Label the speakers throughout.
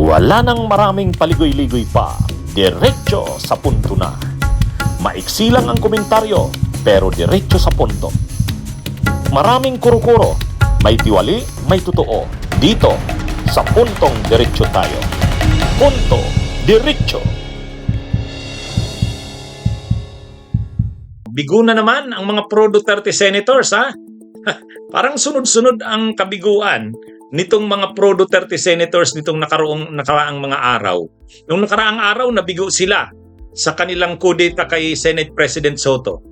Speaker 1: Wala nang maraming paligoy-ligoy pa, diretso sa punto na. Maiksi lang ang komentaryo, pero diretso sa punto. Maraming kuro-kuro, may tiwali, may totoo. Dito, sa puntong diretso tayo. Punto, diretso.
Speaker 2: Bigo na naman ang mga pro-Duterte senators, ha? Parang sunod-sunod ang kabiguan nitong mga pro-Duterte senators nitong nakaraang mga araw. Nung nakaraang araw, nabigo sila sa kanilang kudeta kay Senate President Soto.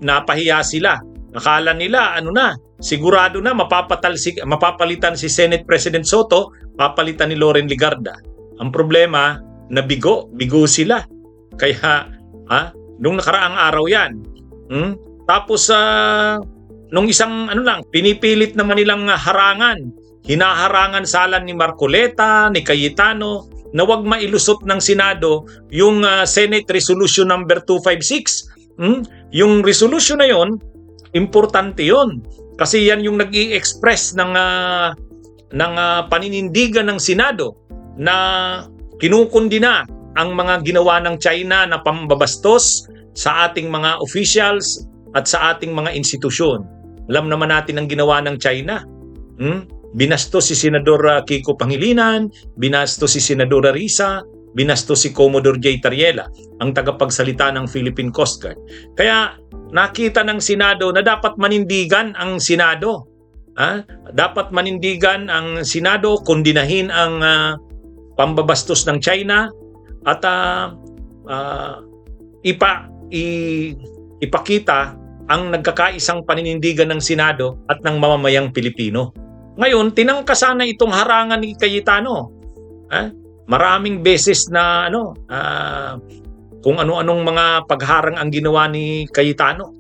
Speaker 2: Napahiya sila. Akala nila, sigurado na mapapalitan si Senate President Soto, papalitan ni Loren Legarda. Ang problema, bigo sila. Kaya, nung nakaraang araw yan. Tapos, nung isang pinipilit naman nilang hinaharangan salan ni Marcoleta, ni Cayetano, na wag mailusot ng Senado yung Senate Resolution number 256. Yung resolution na yon, importante yon. Kasi yan yung nag-i-express ng paninindigan ng Senado na kinukundina ang mga ginawa ng China na pambabastos sa ating mga officials at sa ating mga institusyon. Alam naman natin ang ginawa ng China. Binastos si Senador Kiko Pangilinan, binastos si Senadora Risa, binastos si Commodore J. Tariela, ang tagapagsalita ng Philippine Coast Guard. Kaya nakita ng Senado na dapat manindigan ang Senado. Dapat manindigan ang Senado, kondinahin ang pambabastos ng China at ipakita ang nagkakaisang paninindigan ng Senado at ng mamamayang Pilipino. Ngayon, tinangkasan na itong harangan ni Cayetano. Maraming beses na kung ano-anong mga pagharang ang ginawa ni Cayetano.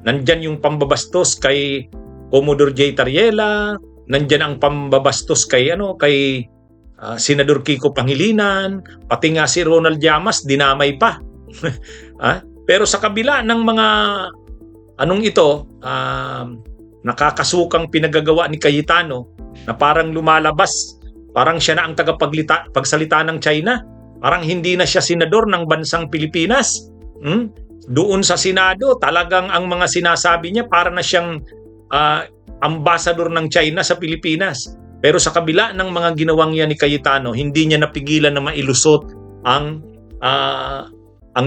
Speaker 2: Nandyan yung pambabastos kay Commodore J. Tariela, nandyan ang pambabastos kay Senador Kiko Pangilinan, pati nga si Ronald Llamas dinamay pa. Pero sa kabila ng mga nakakasukang pinagagawa ni Cayetano na parang lumalabas, parang siya na ang tagapagsalita ng China, parang hindi na siya senador ng bansang Pilipinas. Doon sa Senado, talagang ang mga sinasabi niya para na siyang ambassador ng China sa Pilipinas. Pero sa kabila ng mga ginawang yan ni Cayetano, hindi niya napigilan na mailusot ang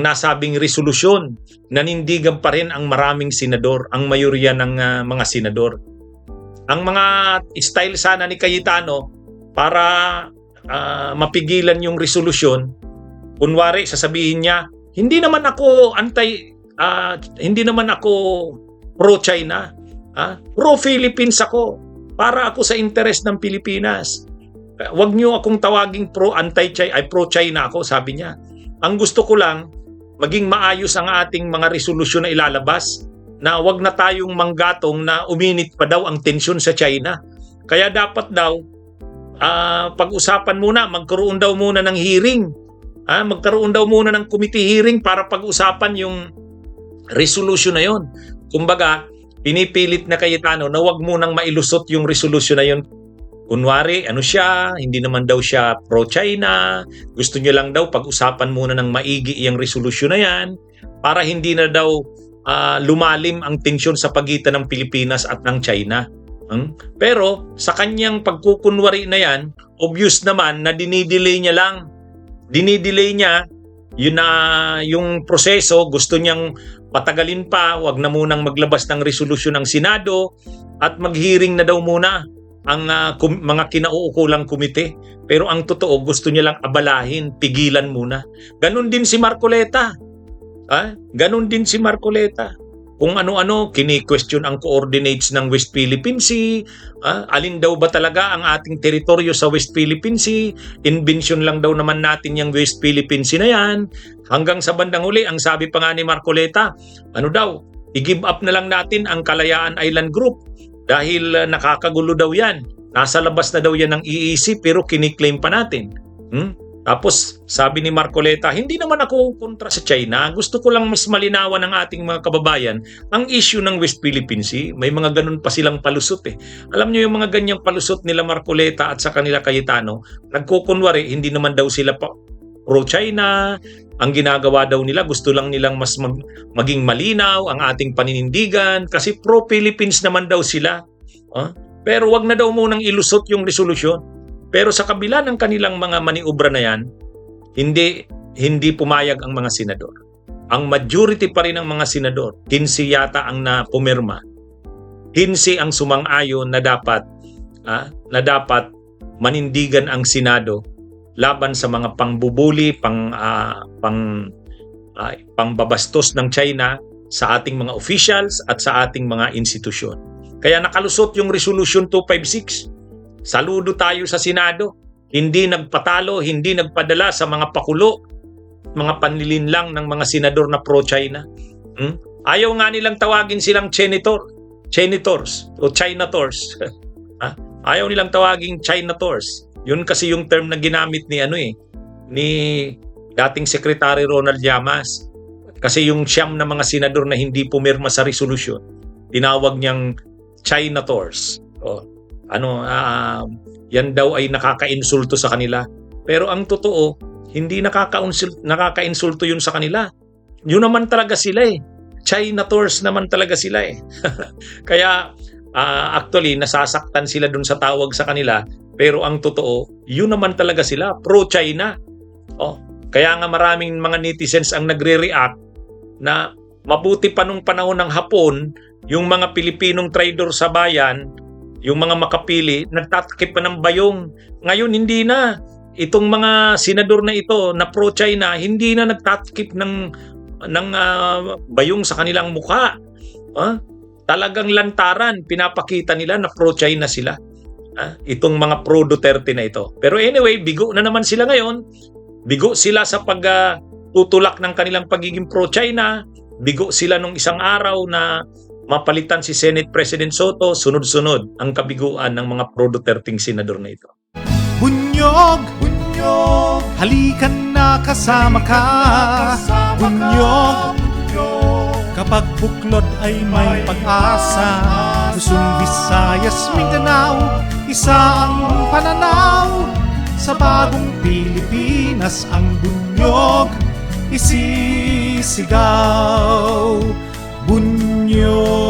Speaker 2: nasabing resolusyon. Nanindigan pa rin ang maraming senador, ang mayorya ng mga senador. Ang mga style sana ni Cayetano para mapigilan yung resolusyon, kunwari sasabihin niya, hindi naman ako pro-China, pro-Philippines ako, para ako sa interes ng Pilipinas. Huwag niyo akong tawaging pro-China ako, sabi niya. Ang gusto ko lang, maging maayos ang ating mga resolusyon na ilalabas, na wag na tayong manggatong na uminit pa daw ang tensyon sa China. Kaya dapat daw, pag-usapan muna, magkaroon daw muna ng hearing. Magkaroon daw muna ng committee hearing para pag-usapan yung resolution na yon. Kumbaga, pinipilit na Cayetano na wag munang mailusot yung resolution na yon. Kunwari, hindi naman daw siya pro-China, gusto niya lang daw pag-usapan muna ng maigi yung resolution na yan para hindi na daw lumalim ang tensyon sa pagitan ng Pilipinas at ng China. Pero sa kanyang pagkukunwari na yan, obvious naman na dinidelay niya lang. Dinidelay niya yung proseso, gusto niyang patagalin pa, wag na munang maglabas ng resolusyon ng Senado at mag-hearing na daw muna ang mga kinauukulang komite. Pero ang totoo, gusto niya lang abalahin, pigilan muna. Ganon din si Marcoleta. Ganon din si Marcoleta. Kung ano-ano, kini-question ang coordinates ng West Philippine Sea. Alin daw ba talaga ang ating teritoryo sa West Philippine Sea? Invention lang daw naman natin yung West Philippine Sea na yan. Hanggang sa bandang huli, ang sabi pa nga ni Marcoleta, i-give up na lang natin ang Kalayaan Island Group. Dahil nakakagulo daw yan. Nasa labas na daw yan ng EEC pero kiniklaim pa natin. Tapos sabi ni Marcoleta, hindi naman ako kontra sa China. Gusto ko lang mas malinawan ng ating mga kababayan ang issue ng West Philippine Sea. May mga ganun pa silang palusot eh. Alam niyo yung mga ganyang palusot nila Marcoleta at sa kanila Cayetano, nagkukunwari hindi naman daw sila pro-China. Ang ginagawa daw nila, gusto lang nilang mas maging malinaw ang ating paninindigan kasi pro-Philippines naman daw sila. Pero wag na daw munang ilusot yung resolusyon. Pero sa kabila ng kanilang mga maniobra na yan, hindi pumayag ang mga senador. Ang majority pa rin ng mga senador, 15 yata ang pumirma. 15 ang sumang-ayon na dapat manindigan ang Senado laban sa mga pangbubuli, pangbabastos ng China sa ating mga officials at sa ating mga institusyon. Kaya nakalusot yung Resolution 256. Saludo tayo sa Senado. Hindi nagpatalo, hindi nagpadala sa mga pakulo, mga panlilinlang ng mga senador na pro-China. Ayaw nga nilang tawagin silang Chinators o Chinators. Ayaw nilang tawagin Chinators. Yun kasi yung term na ginamit ni dating Secretary Ronald Llamas. Kasi yung siyam na mga senador na hindi pumirma sa resolution, tinawag niyang Chinators. Yan daw ay nakaka-insulto sa kanila. Pero ang totoo, hindi nakaka-insulto yun sa kanila. Yun naman talaga sila eh. Chinators naman talaga sila eh. Kaya actually nasasaktan sila dun sa tawag sa kanila. Pero ang totoo, yun naman talaga sila, pro-China. Kaya nga maraming mga netizens ang nagre-react na mabuti pa nung panahon ng Hapon, yung mga Pilipinong traidor sa bayan, yung mga makapili, nagtatakip pa ng bayong. Ngayon, hindi na. Itong mga senador na ito na pro-China, hindi na nagtatakip ng bayong sa kanilang mukha. Talagang lantaran, pinapakita nila na pro-China sila. Itong mga pro-Duterte na ito. Pero anyway, bigo na naman sila ngayon. Bigo sila sa pagtutulak ng kanilang pagiging pro-China. Bigo sila nung isang araw na mapalitan si Senate President Soto, sunod-sunod ang kabiguan ng mga pro-Duterting senador na ito.
Speaker 3: Bunyog, halikan na kasama ka. Bunyog, kapag buklod ay may pag-asa. Luzon, Visayas, Mindanao, isa ang pananaw. Sa bagong Pilipinas ang bunyog isisigaw. Bunyog.